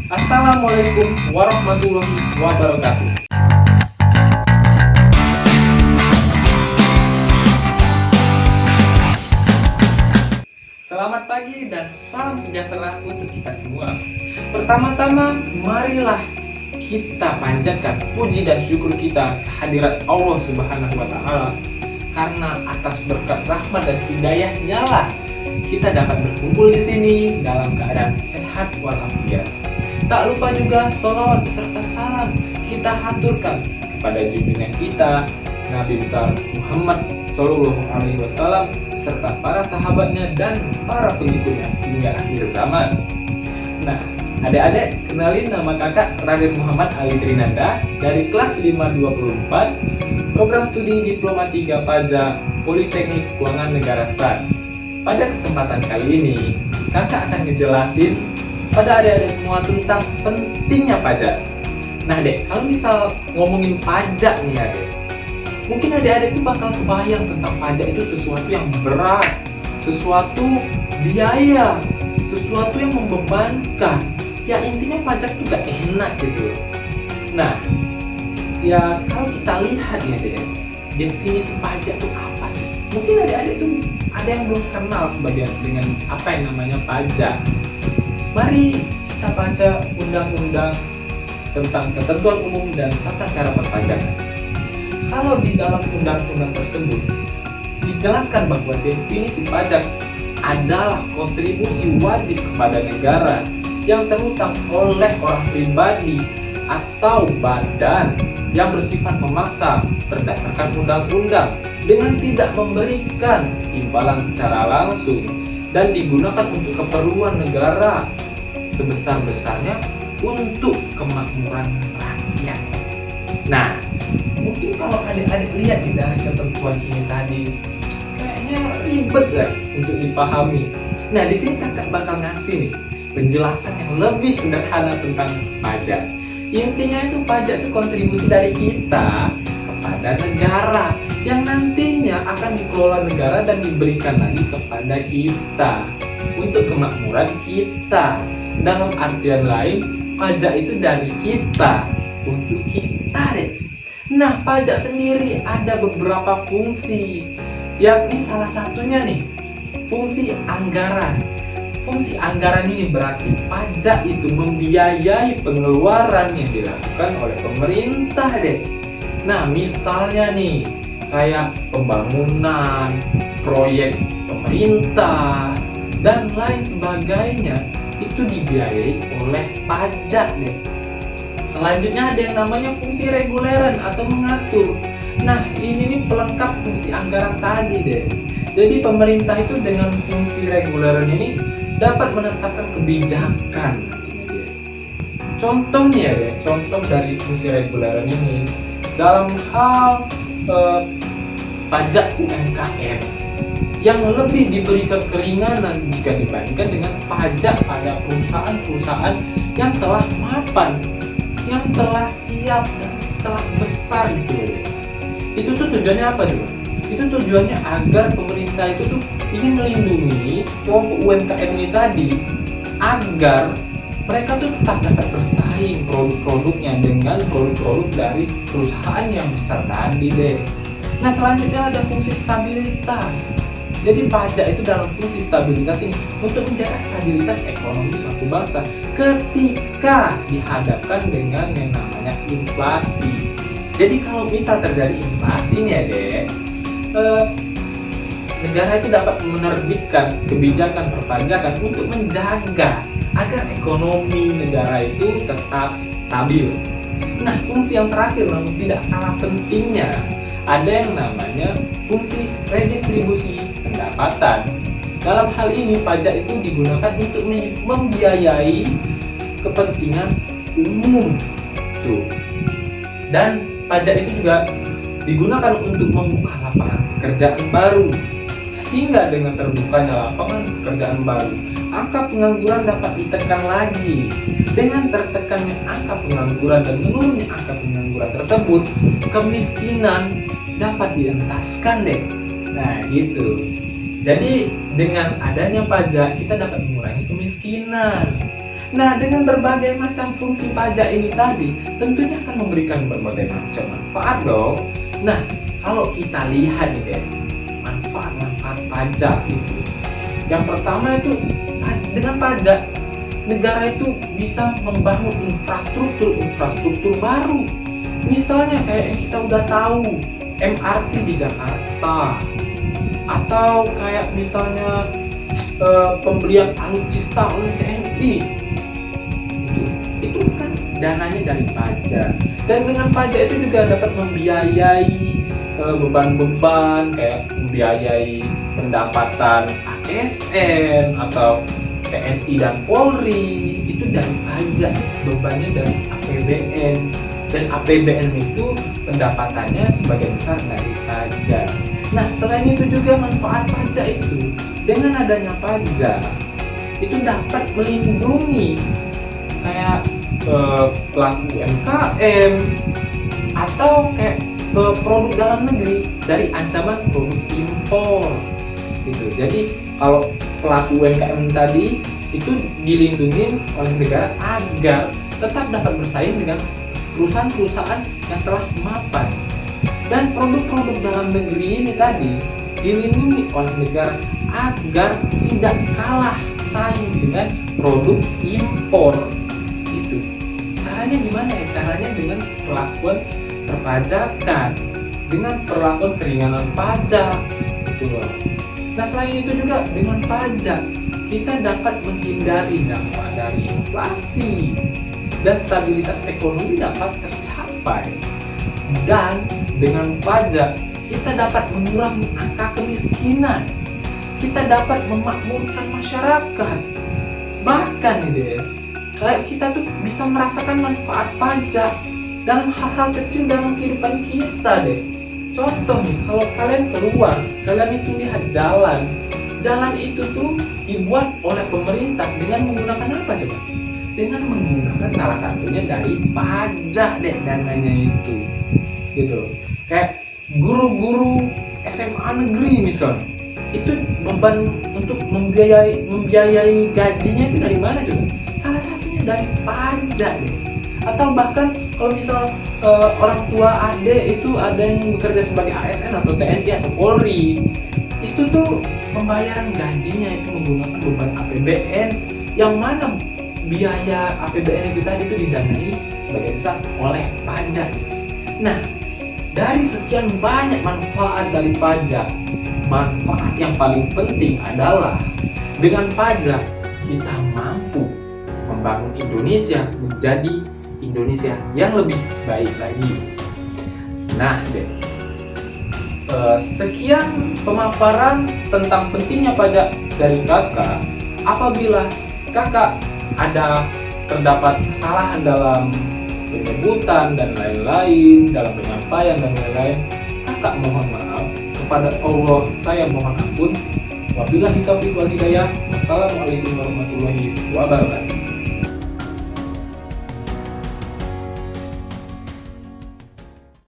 Assalamualaikum warahmatullahi wabarakatuh. Selamat pagi dan salam sejahtera untuk kita semua. Pertama-tama, marilah kita panjatkan puji dan syukur kita kehadirat Allah Subhanahu wa Ta'ala, karena atas berkat rahmat dan hidayahnya lah kita dapat berkumpul di sini dalam keadaan sehat walafiat. Tak lupa juga sholawat beserta salam kita haturkan kepada junjungan kita Nabi besar Muhammad Sallallahu Alaihi Wasallam serta para sahabatnya dan para pengikutnya hingga akhir zaman. Nah, adik-adik, kenalin, nama kakak Raden Muhammad Ali Trinanda dari kelas 524 program studi Diploma 3 Pajak Politeknik Keuangan Negara STAN. Pada kesempatan kali ini, kakak akan ngejelasin pada adik-adik semua tentang pentingnya pajak. Nah dek, kalau misal ngomongin pajak nih adik, mungkin adik-adik itu bakal kebayang tentang pajak itu sesuatu yang berat, sesuatu biaya, sesuatu yang membebankan. Ya intinya pajak itu gak enak gitu. Nah, ya kalau kita lihat ya dek, definisi pajak itu apa sih? Mungkin adik-adik itu ada yang belum kenal sebagian dengan apa yang namanya pajak. Mari kita baca undang-undang tentang ketentuan umum dan tata cara perpajakan. Kalau di dalam undang-undang tersebut dijelaskan bahwa definisi pajak adalah kontribusi wajib kepada negara yang terutang oleh orang pribadi atau badan yang bersifat memaksa berdasarkan undang-undang dengan tidak memberikan imbalan secara langsung dan digunakan untuk keperluan negara sebesar-besarnya untuk kemakmuran rakyat. Nah, mungkin kalau adik-adik lihat di dari ketentuan ini tadi, kayaknya ribet lah untuk dipahami. Nah, di sini kakak bakal ngasih nih penjelasan yang lebih sederhana tentang pajak. Intinya itu pajak itu kontribusi dari kita kepada negara yang nantinya akan dikelola negara dan diberikan lagi kepada kita untuk kemakmuran kita. Dalam artian lain, pajak itu dari kita untuk kita deh. Nah, pajak sendiri ada beberapa fungsi, yakni salah satunya nih, fungsi anggaran. Fungsi anggaran ini berarti pajak itu membiayai pengeluaran yang dilakukan oleh pemerintah deh. Nah, misalnya nih, kayak pembangunan, proyek pemerintah, dan lain sebagainya itu dibiayai oleh pajak deh. Selanjutnya ada yang namanya fungsi reguleran atau mengatur. Nah, ini nih pelengkap fungsi anggaran tadi deh. Jadi pemerintah itu dengan fungsi reguleran ini dapat menetapkan kebijakan nantinya deh. Contoh nih ya deh, contoh dari fungsi reguleran ini dalam hal pajak UMKM yang lebih diberikan keringanan jika dibandingkan dengan pajak pada perusahaan-perusahaan yang telah mapan, yang telah siap dan telah besar gitu ya. Itu tuh tujuannya apa coba? Itu tujuannya agar pemerintah itu tuh ingin melindungi kelompok UMKM ini tadi agar mereka tuh tetap dapat bersaing produk-produknya dengan produk-produk dari perusahaan yang besar tadi deh. Nah, selanjutnya ada fungsi stabilitas. Jadi pajak itu dalam fungsi stabilitas ini untuk menjaga stabilitas ekonomi suatu bangsa ketika dihadapkan dengan yang namanya inflasi. Jadi kalau misal terjadi inflasi nih ya deh, negara itu dapat menerbitkan kebijakan perpajakan untuk menjaga agar ekonomi negara itu tetap stabil. Nah, fungsi yang terakhir namun tidak kalah pentingnya ada yang namanya fungsi redistribusi pendapatan. Dalam hal ini pajak itu digunakan untuk membiayai kepentingan umum tuh. Dan pajak itu juga digunakan untuk membuka lapangan pekerjaan baru. Sehingga dengan terbukanya lapangan pekerjaan baru, angka pengangguran dapat ditekan lagi. Dengan tertekannya angka pengangguran dan menurunnya angka pengangguran tersebut, kemiskinan dapat dientaskan deh. Nah gitu. Jadi dengan adanya pajak kita dapat mengurangi kemiskinan. Nah, dengan berbagai macam fungsi pajak ini tadi, tentunya akan memberikan berbagai macam manfaat dong. Nah, kalau kita lihat nih deh, manfaat-manfaat pajak itu. Yang pertama itu, dengan pajak, negara itu bisa membangun infrastruktur baru. Misalnya kayak yang kita udah tahu, MRT di Jakarta, atau kayak misalnya pembelian alutsista oleh TNI. Itu kan dananya dari pajak, dan dengan pajak itu juga dapat membiayai beban-beban kayak membiayai pendapatan ASN atau TNI dan Polri. Itu dari pajak, bebannya dari APBN, dan APBN itu pendapatannya sebagian besar dari pajak. Nah, selain itu juga manfaat pajak itu, dengan adanya pajak itu dapat melindungi kayak pelaku UMKM atau kayak produk dalam negeri dari ancaman produk impor gitu. Jadi kalau pelaku UMKM tadi itu dilindungi oleh negara agar tetap dapat bersaing dengan perusahaan-perusahaan yang telah mapan, dan produk-produk dalam negeri ini tadi dilindungi oleh negara agar tidak kalah saing dengan produk impor. Itu caranya gimana ya? Caranya dengan perlakuan perpajakan, dengan perlakuan keringanan pajak gitu loh. Nah, selain itu juga dengan pajak kita dapat menghindari dampak dari inflasi, dan stabilitas ekonomi dapat tercapai. Dan dengan pajak kita dapat mengurangi angka kemiskinan, kita dapat memakmurkan masyarakat. Bahkan nih deh, kayak kita tuh bisa merasakan manfaat pajak dalam hal-hal kecil dalam kehidupan kita deh. Contoh nih, kalau kalian keluar, kalian itu lihat jalan itu tuh dibuat oleh pemerintah dengan menggunakan apa coba? Dengan menggunakan salah satunya dari pajak deh, dananya itu gitu. Kayak guru-guru SMA negeri misalnya, itu beban untuk membiayai gajinya itu dari mana coba? Salah satunya dari pajak deh. Atau bahkan kalau misal orang tua adik itu ada yang bekerja sebagai ASN atau TNI atau Polri, itu tuh pembayaran gajinya itu menggunakan beban APBN, yang mana biaya APBN itu tadi itu didanai sebagian besar oleh pajak. Nah, dari sekian banyak manfaat dari pajak, manfaat yang paling penting adalah dengan pajak kita mampu membangun Indonesia menjadi Indonesia yang lebih baik lagi. Nah, sekian pemaparan tentang pentingnya pajak dari kakak. Apabila kakak terdapat kesalahan dalam penyebutan dan lain-lain, dalam penyampaian dan lain-lain, kakak mohon maaf. Kepada Allah saya mohon ampun. Wabillahi taufiq wal hidayah. Wassalamualaikum warahmatullahi wabarakatuh.